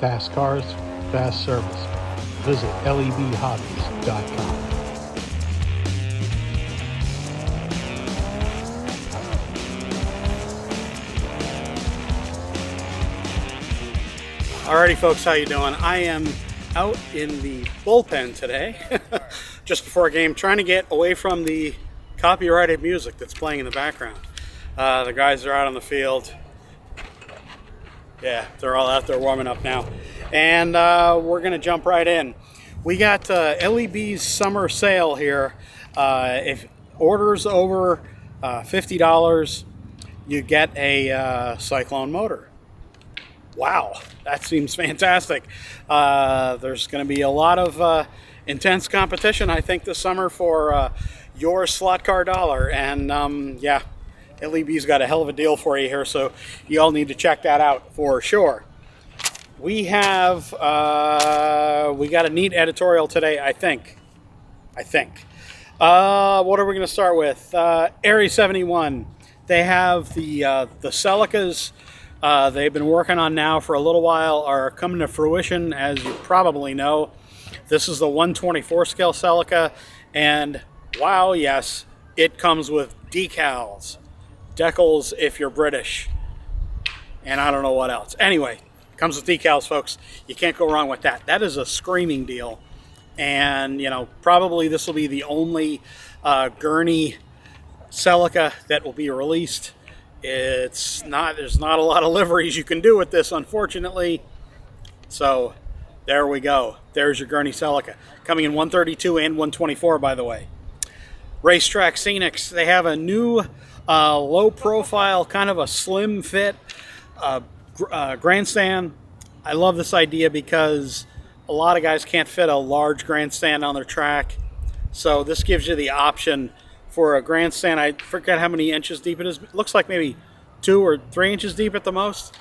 Fast cars, fast service. Visit lebhobbies.com. Alrighty folks, how you doing? I am out in the bullpen today, just before a game, trying to get away from the copyrighted music that's playing in the background. The guys are out on the field. Yeah, they're all out there warming up now. And we're going to jump right in. We got LEB's summer sale here. If orders over $50, you get a Cyclone motor. Wow, that seems fantastic. There's going to be a lot of intense competition, I think, this summer for your slot car dollar. And yeah, LEB's got a hell of a deal for you here, so you all need to check that out for sure. We have, we got a neat editorial today, I think. What are we going to start with? Area 71. They have the Celicas. They've been working on now for a little while, are coming to fruition, as you probably know. This is the 124 scale Celica, and wow, yes, it comes with decals. Decals if you're British, and I don't know what else. Anyway, comes with decals, folks. You can't go wrong with that. That is a screaming deal, and you know, probably this will be the only gurney Celica that will be released. There's not a lot of liveries you can do with this, unfortunately. So there we go. There's your gurney Celica, coming in 132 and 124, by the way. Racetrack Scenics, they have a new low profile, kind of a slim fit grandstand. I love this idea because a lot of guys can't fit a large grandstand on their track. So this gives you the option for a grandstand. I forget how many inches deep it is. It looks like maybe 2 or 3 inches deep at the most.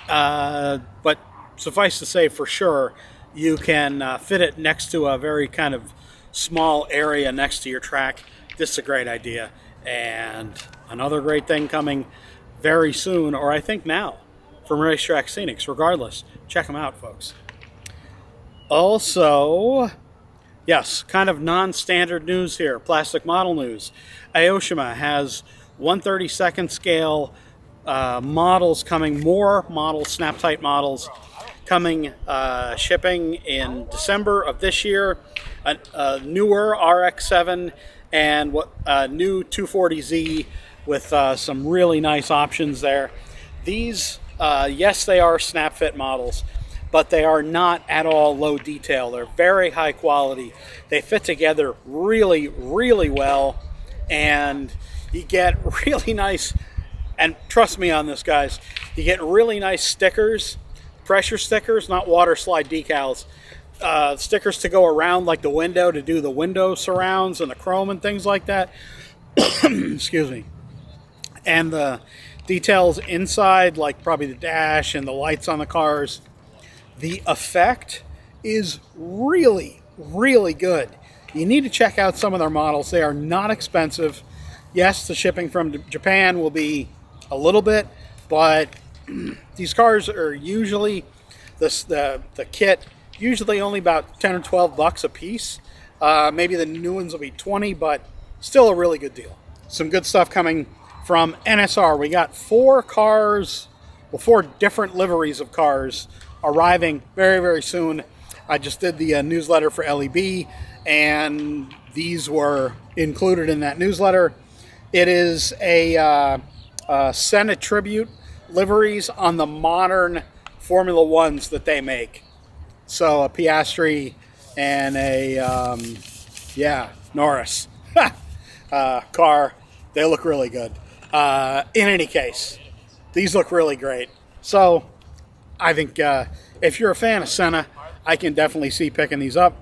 But suffice to say, for sure, you can fit it next to a very kind of small area next to your track. This is a great idea. And another great thing coming very soon, or I think now, from Racetrack Scenics. Regardless, check them out, folks. Also, yes, kind of non-standard news here, plastic model news. Aoshima has 1/32 scale models coming, more models, snap-tight models, coming, shipping in December of this year. A newer RX-7 and new 240Z with some really nice options there. These, yes, they are snap-fit models, but they are not at all low detail. They're very high quality. They fit together really, really well, and you get really nice, and trust me on this, guys, you get really nice stickers, pressure stickers, not water slide decals, stickers to go around like the window, to do the window surrounds and the chrome and things like that. Excuse me. And the details inside, like probably the dash and the lights on the cars. The effect is really, really good. You need to check out some of their models. They are not expensive. Yes, the shipping from Japan will be a little bit, but these cars are usually, the kit, usually only about 10 or 12 bucks a piece. Maybe the new ones will be 20, but still a really good deal. Some good stuff coming from NSR. We got 4 cars, well, 4 different liveries of cars arriving very, very soon. I just did the newsletter for LEB, and these were included in that newsletter. It is a Senate tribute liveries on the modern Formula Ones that they make. So a Piastri and a, Norris car. They look really good. In any case, these look really great. So I think if you're a fan of Senna, I can definitely see picking these up.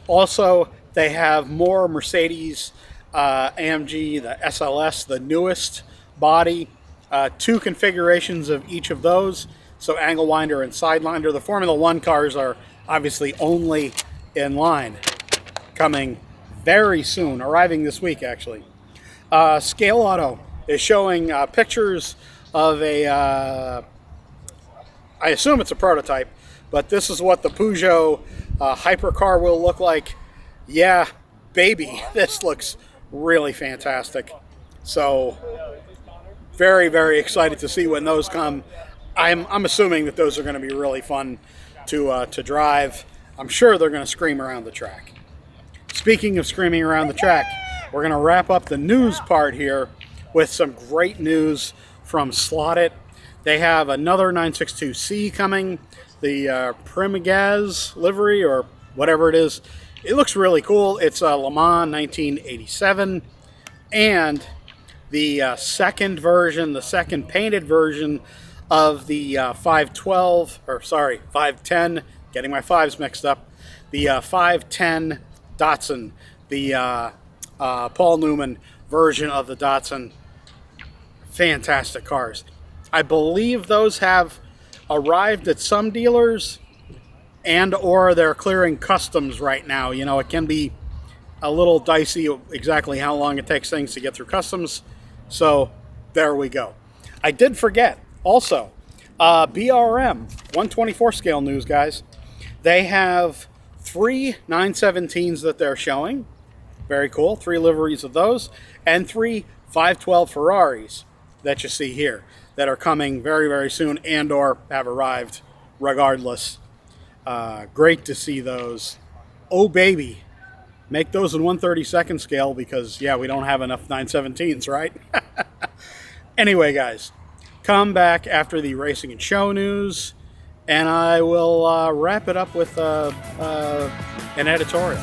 Also, they have more Mercedes AMG, the SLS, the newest body, 2 configurations of each of those, so angle winder and sidewinder. The Formula One cars are obviously only in line, coming very soon, arriving this week actually. Scaleauto is showing pictures of a I assume it's a prototype, but this is what the Peugeot hypercar will look like. Yeah, baby, this looks really fantastic. So very, very excited to see when those come. I'm assuming that those are going to be really fun to drive. I'm sure they're going to scream around the track. Speaking of screaming around the track, we're going to wrap up the news part here with some great news from Slotted. They have another 962C coming, the Primigaz livery or whatever it is. It looks really cool. It's a Le Mans 1987, and the second version, the second painted version of the 510, getting my fives mixed up, the 510 Datsun, the Paul Newman version of the Datsun. Fantastic cars. I believe those have arrived at some dealers, and or they're clearing customs right now. You know, it can be a little dicey exactly how long it takes things to get through customs. So there we go. I did forget also, BRM 124 scale news, guys. They have 3 917s that they're showing. Very cool. 3 liveries of those, and 3 512 Ferraris that you see here that are coming very, very soon and or have arrived regardless. Great to see those. Oh, baby. Make those in 1/32 scale because, yeah, we don't have enough 917s, right? Anyway, guys, come back after the racing and show news, and I will wrap it up with an editorial.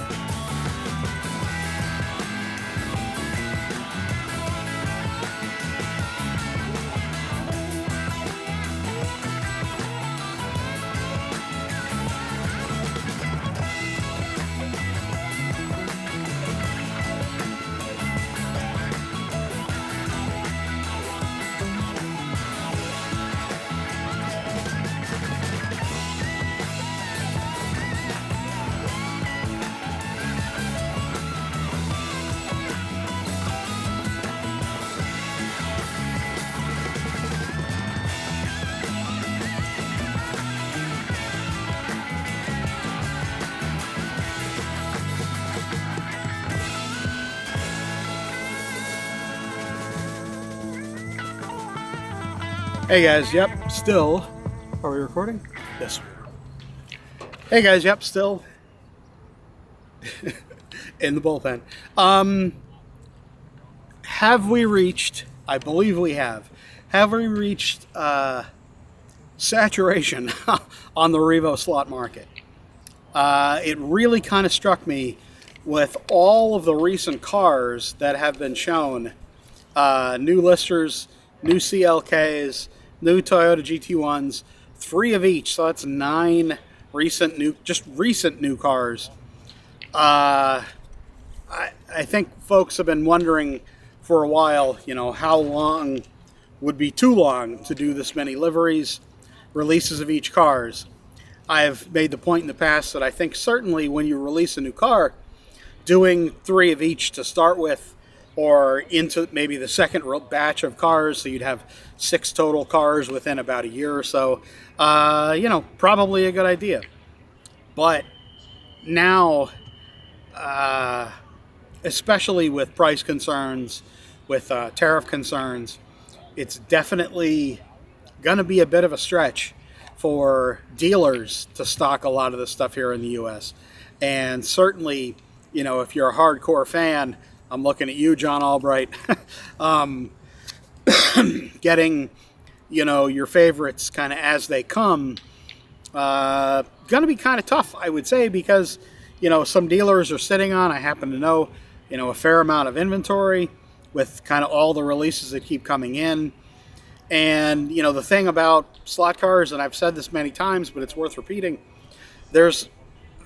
Hey guys, yep, still. Are we recording? Yes, we are. Hey guys, yep, still in the bullpen. Have we reached, I believe we have we reached saturation on the Revo slot market? It really kind of struck me with all of the recent cars that have been shown, new listers, new CLKs, new Toyota GT1s, 3 of each, so that's 9 recent new cars. I think folks have been wondering for a while, you know, how long would be too long to do this many liveries, releases of each cars. I've made the point in the past that I think certainly when you release a new car, doing 3 of each to start with, or into maybe the second batch of cars, so you'd have 6 total cars within about a year or so, you know, probably a good idea. But now, especially with price concerns, with tariff concerns, it's definitely going to be a bit of a stretch for dealers to stock a lot of this stuff here in the U.S. And certainly, you know, if you're a hardcore fan, I'm looking at you, John Albright, getting, you know, your favorites kind of as they come, going to be kind of tough, I would say, because, you know, some dealers are sitting on, I happen to know, you know, a fair amount of inventory with kind of all the releases that keep coming in. And, you know, the thing about slot cars, and I've said this many times, but it's worth repeating, there's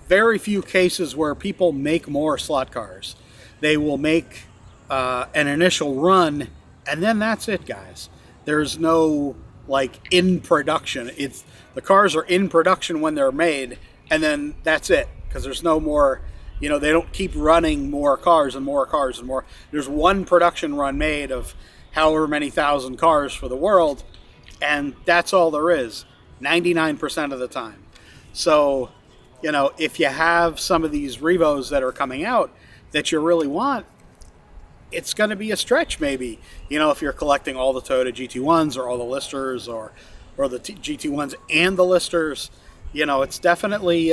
very few cases where people make more slot cars. They will make an initial run, and then that's it, guys. There's no, like, in production. It's the cars are in production when they're made, and then that's it, because there's no more, you know, they don't keep running more cars and more cars and more. There's one production run made of however many thousand cars for the world, and that's all there is. 99% of the time. So, you know, if you have some of these Revos that are coming out that you really want, it's going to be a stretch maybe. You know, if you're collecting all the Toyota GT1s or all the listers or the GT1s and the listers, you know, it's definitely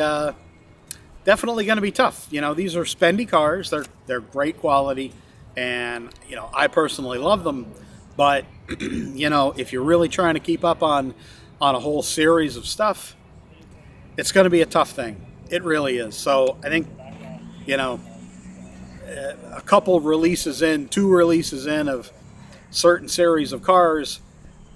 definitely going to be tough. You know, these are spendy cars. They're great quality, and you know, I personally love them. But you know, if you're really trying to keep up on a whole series of stuff, it's going to be a tough thing. It really is. So I think, you know, a couple releases in, 2 releases in of certain series of cars,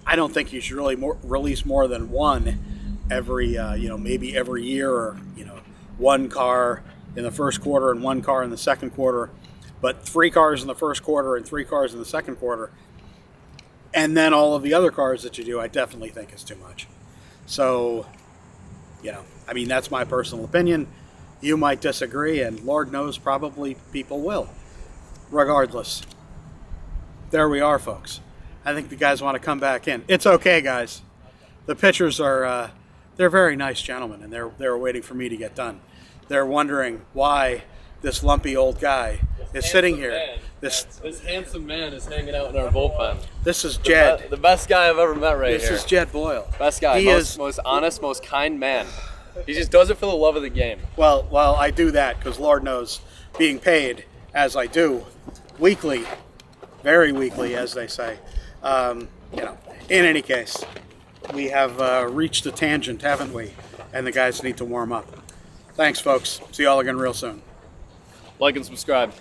I don't think you should really release more than one every, you know, maybe every year, or, you know, 1 car in the first quarter and 1 car in the second quarter, but 3 cars in the first quarter and 3 cars in the second quarter. And then all of the other cars that you do, I definitely think is too much. So, you know, I mean, that's my personal opinion. You might disagree, and Lord knows probably people will. Regardless, there we are, folks. I think the guys want to come back in. It's okay, guys. The pitchers are, they're very nice gentlemen, and they're waiting for me to get done. They're wondering why this lumpy old guy is sitting here. This handsome man is hanging out in our bullpen. This is Jed. The best guy I've ever met right here. This is Jed Boyle. Best guy. He most, is most honest, most kind man. He just does it for the love of the game. Well, I do that because Lord knows, being paid as I do, weekly, very weekly, as they say. You know, in any case, we have reached a tangent, haven't we? And the guys need to warm up. Thanks, folks. See y'all again real soon. Like and subscribe.